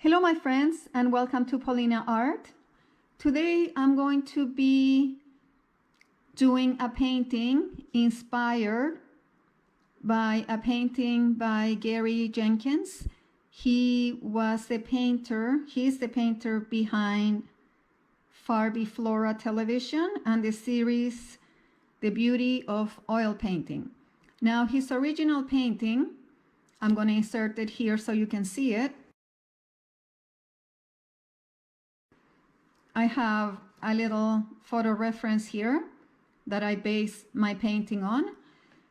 Hello my friends, and welcome to Paulina Art. Today I'm going to be doing a painting inspired by a painting by Gary Jenkins. He was the painter, he's the painter behind Farbi Flora television and the series The Beauty of Oil Painting. Now his original painting, I'm going to insert it here so you can see it. I have a little photo reference here that I base my painting on.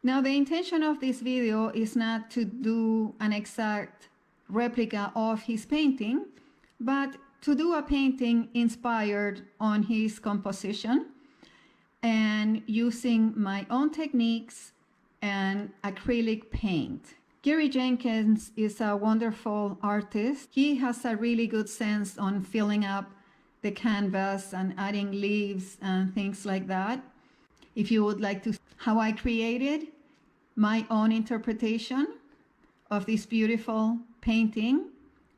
Now the intention of this video is not to do an exact replica of his painting, but to do a painting inspired on his composition and using my own techniques and acrylic paint. Gary Jenkins is a wonderful artist. He has a really good sense on filling up the canvas and adding leaves and things like that. If you would like to see how I created my own interpretation of this beautiful painting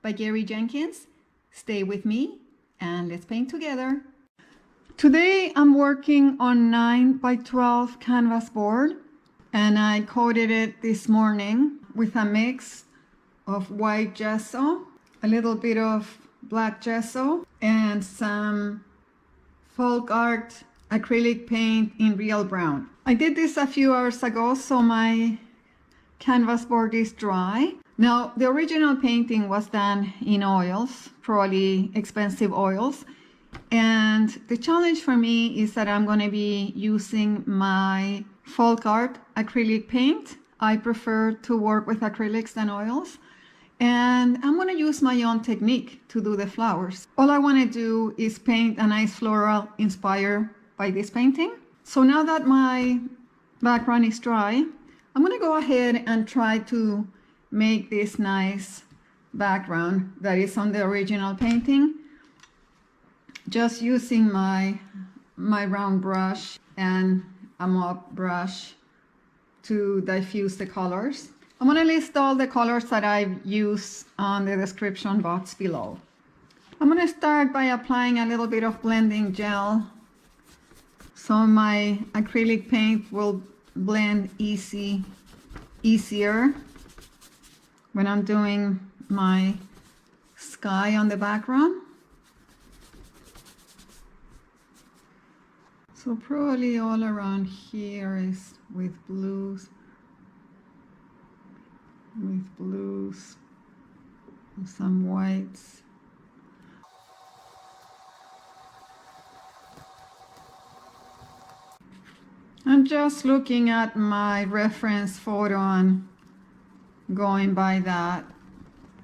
by Gary Jenkins, stay with me and let's paint together. Today I'm working on 9x12 canvas board, and I coated it this morning with a mix of white gesso, a little bit of black gesso, and some folk art acrylic paint in real brown. I did this a few hours ago, so my canvas board is dry. Now the original painting was done in oils, probably expensive oils, and the challenge for me is that I'm going to be using my folk art acrylic paint. I prefer to work with acrylics than oils. And I'm going to use my own technique to do the flowers. All I want to do is paint a nice floral inspired by this painting. So now that my background is dry, I'm going to go ahead and try to make this nice background that is on the original painting, just using my round brush and a mop brush to diffuse the colors. I'm going to list all the colors that I've used on the description box below. I'm going to start by applying a little bit of blending gel so my acrylic paint will blend easier when I'm doing my sky on the background. So probably all around here is with blues. And some whites. I'm just looking at my reference photo and going by that.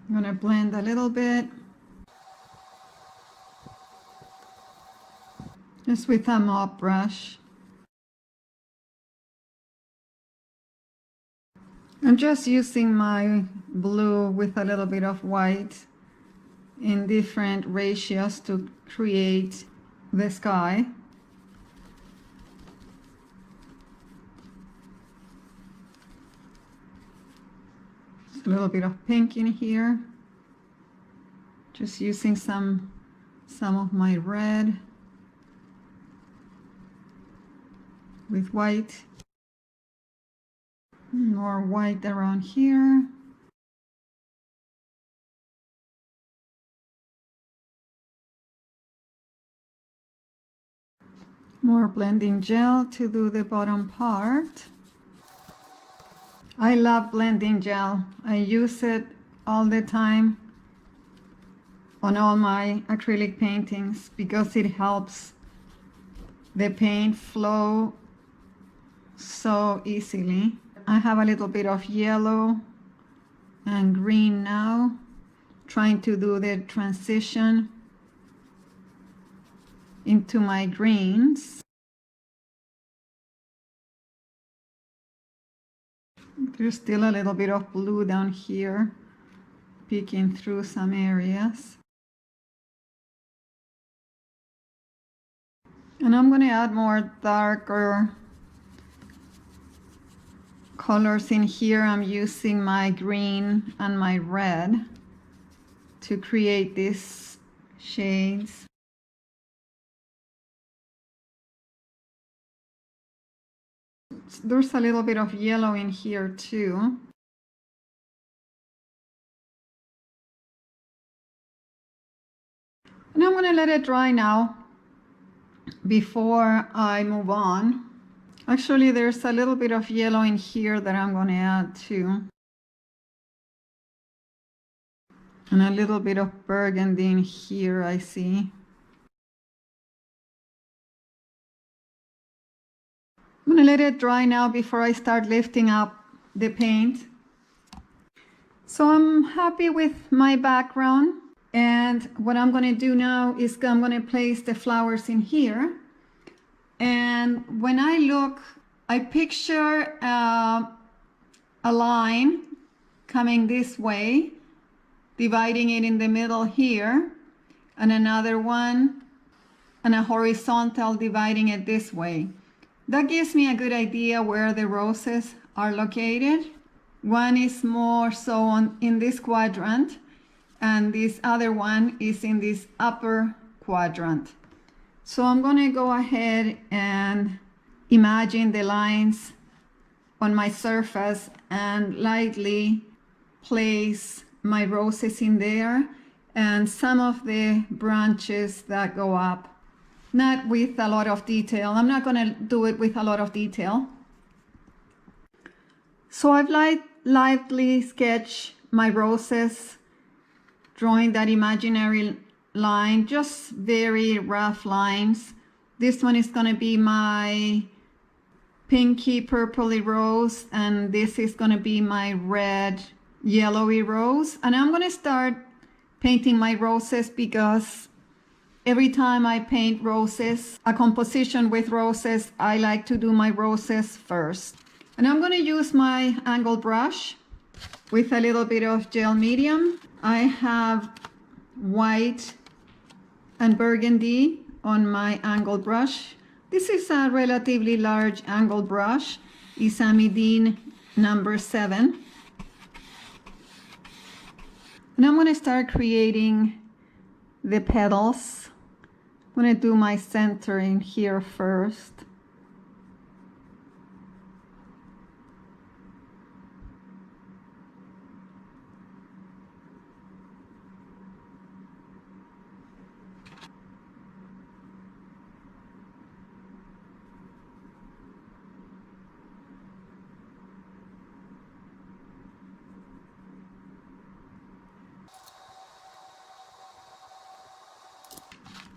I'm going to blend a little bit, just with a mop brush. I'm just using my blue with a little bit of white in different ratios to create the sky. Just a little bit of pink in here. Just using some of my red with white. More white around here. More blending gel to do the bottom part. I love blending gel. I use it all the time on all my acrylic paintings because it helps the paint flow so easily. I have a little bit of yellow and green now, trying to do the transition into my greens. There's still a little bit of blue down here, peeking through some areas. And I'm going to add more darker colors in here. I'm using my green and my red to create these shades. There's a little bit of yellow in here too. And I'm going to let it dry now before I move on. Actually, there's a little bit of yellow in here that I'm going to add too. And a little bit of burgundy in here, I see. I'm going to let it dry now before I start lifting up the paint. So I'm happy with my background. And what I'm going to do now is I'm going to place the flowers in here. And when I look, I picture a line coming this way, dividing it in the middle here, and another one, and a horizontal dividing it this way. That gives me a good idea where the roses are located. One is more so in this quadrant, and this other one is in this upper quadrant. So I'm going to go ahead and imagine the lines on my surface and lightly place my roses in there and some of the branches that go up. Not with a lot of detail. I'm not going to do it with a lot of detail. So I've lightly sketched my roses, drawing that imaginary line, just very rough lines. This one is going to be my pinky purpley rose, and this is going to be my red yellowy rose. And I'm going to start painting my roses because every time I paint roses, a composition with roses, I like to do my roses first. And I'm going to use my angle brush with a little bit of gel medium. I have white and burgundy on my angle brush. This is a relatively large angle brush. It's a Meeden number 7. And I'm going to start creating the petals. I'm going to do my center in here first.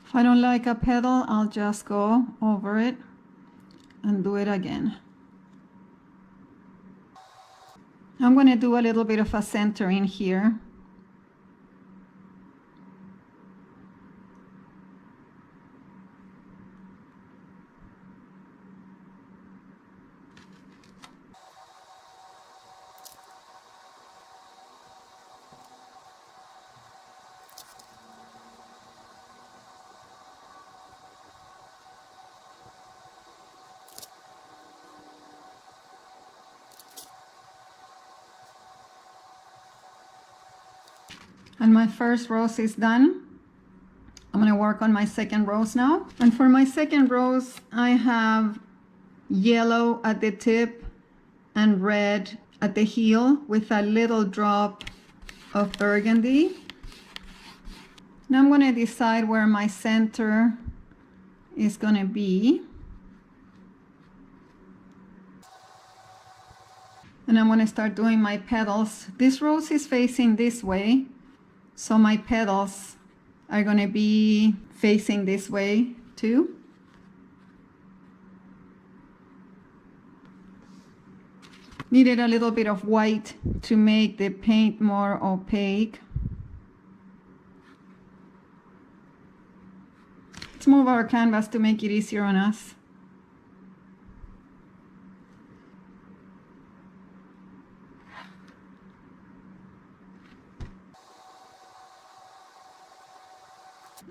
If I don't like a petal, I'll just go over it and do it again. I'm going to do a little bit of a center in here. And my first rose is done. I'm going to work on my second rose now. And for my second rose, I have yellow at the tip and red at the heel with a little drop of burgundy. Now I'm going to decide where my center is going to be. And I'm going to start doing my petals. This rose is facing this way, so my petals are going to be facing this way too. Needed a little bit of white to make the paint more opaque. Let's move our canvas to make it easier on us.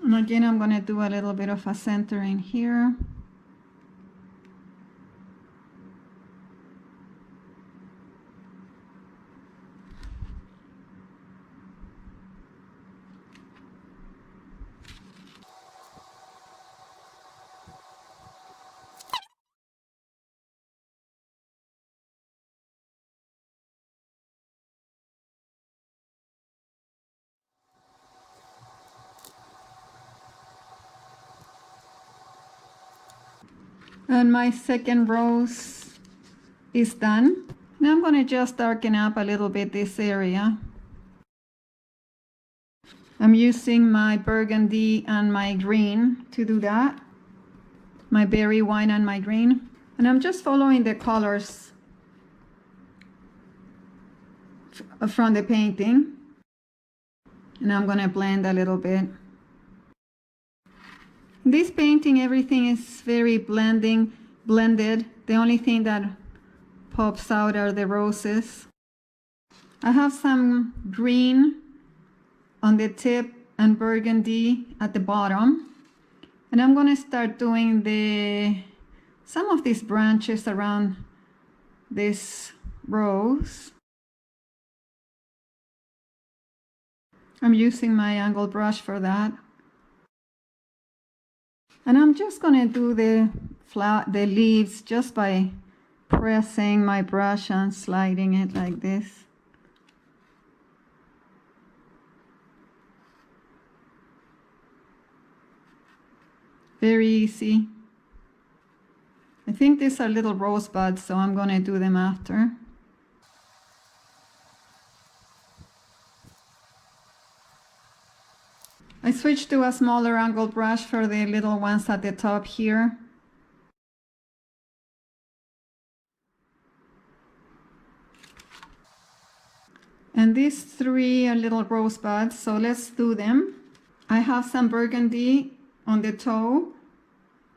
And again, I'm going to do a little bit of a center in here. And my second rose is done. Now I'm going to just darken up a little bit this area. I'm using my burgundy and my green to do that. My berry wine and my green. And I'm just following the colors from the painting. And I'm going to blend a little bit. This painting, everything is very blended. The only thing that pops out are the roses. I have some green on the tip and burgundy at the bottom. And I'm going to start doing some of these branches around this rose. I'm using my angle brush for that. And I'm just going to do the leaves just by pressing my brush and sliding it like this. Very easy. I think these are little rosebuds, so I'm going to do them after. I switched to a smaller angle brush for the little ones at the top here. And these three are little rosebuds, so let's do them. I have some burgundy on the toe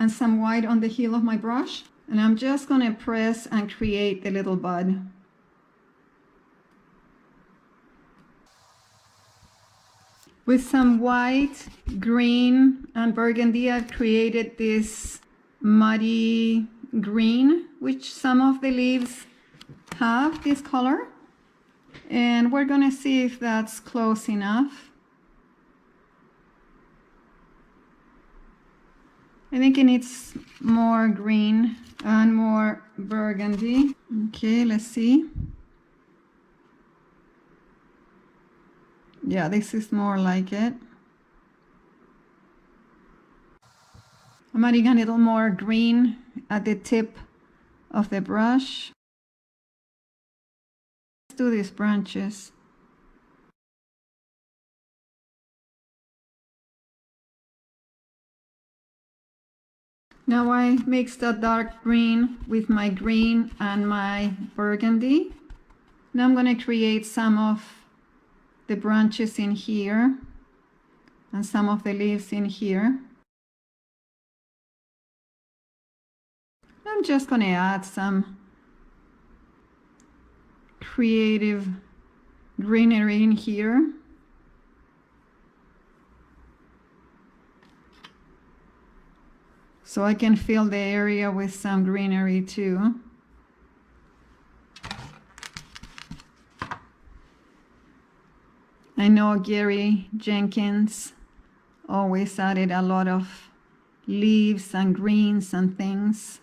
and some white on the heel of my brush. And I'm just going to press and create the little bud. With some white, green, and burgundy, I've created this muddy green, which some of the leaves have this color. And we're going to see if that's close enough. I think it needs more green and more burgundy. Okay, let's see. Yeah, this is more like it. I'm adding a little more green at the tip of the brush. Let's do these branches. Now I mixed a dark green with my green and my burgundy. Now I'm going to create some of the branches in here and some of the leaves in here. I'm just going to add some creative greenery in here. So I can fill the area with some greenery too. I know Gary Jenkins always added a lot of leaves and greens and things.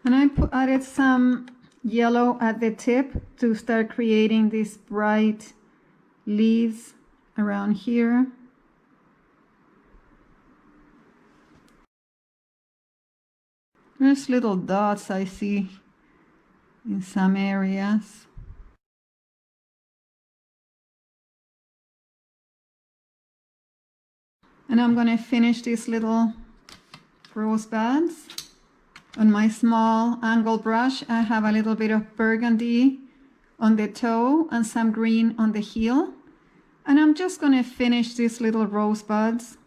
And I added some yellow at the tip to start creating these bright leaves around here. There's little dots I see in some areas. And I'm going to finish these little rosebuds. On my small angle brush, I have a little bit of burgundy on the toe and some green on the heel. And I'm just going to finish these little rosebuds.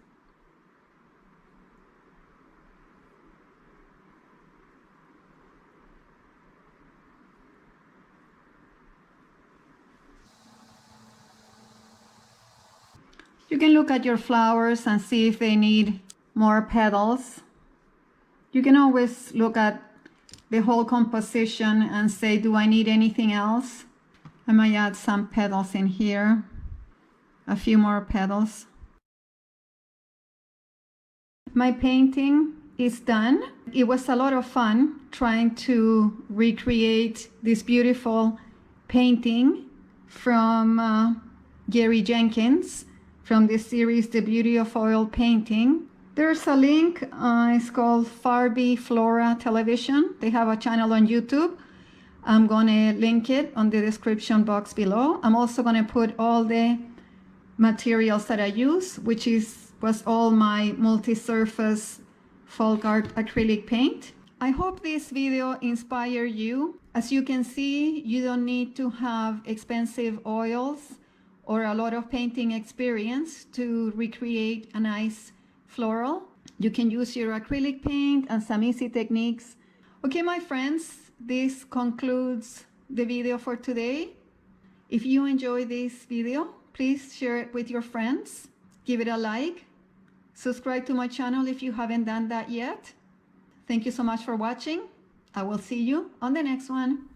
You can look at your flowers and see if they need more petals. You can always look at the whole composition and say, do I need anything else? I might add some petals in here. A few more petals. My painting is done. It was a lot of fun trying to recreate this beautiful painting from Gary Jenkins from this series, The Beauty of Oil Painting. There's a link, it's called Farbi Flora Television. They have a channel on YouTube. I'm gonna link it on the description box below. I'm also gonna put all the materials that I use, which was all my multi-surface folk art acrylic paint. I hope this video inspired you. As you can see, you don't need to have expensive oils or a lot of painting experience to recreate a nice floral. You can use your acrylic paint and some easy techniques. Okay, my friends, this concludes the video for today. If you enjoyed this video, please share it with your friends. Give it a like. Subscribe to my channel if you haven't done that yet. Thank you so much for watching. I will see you on the next one.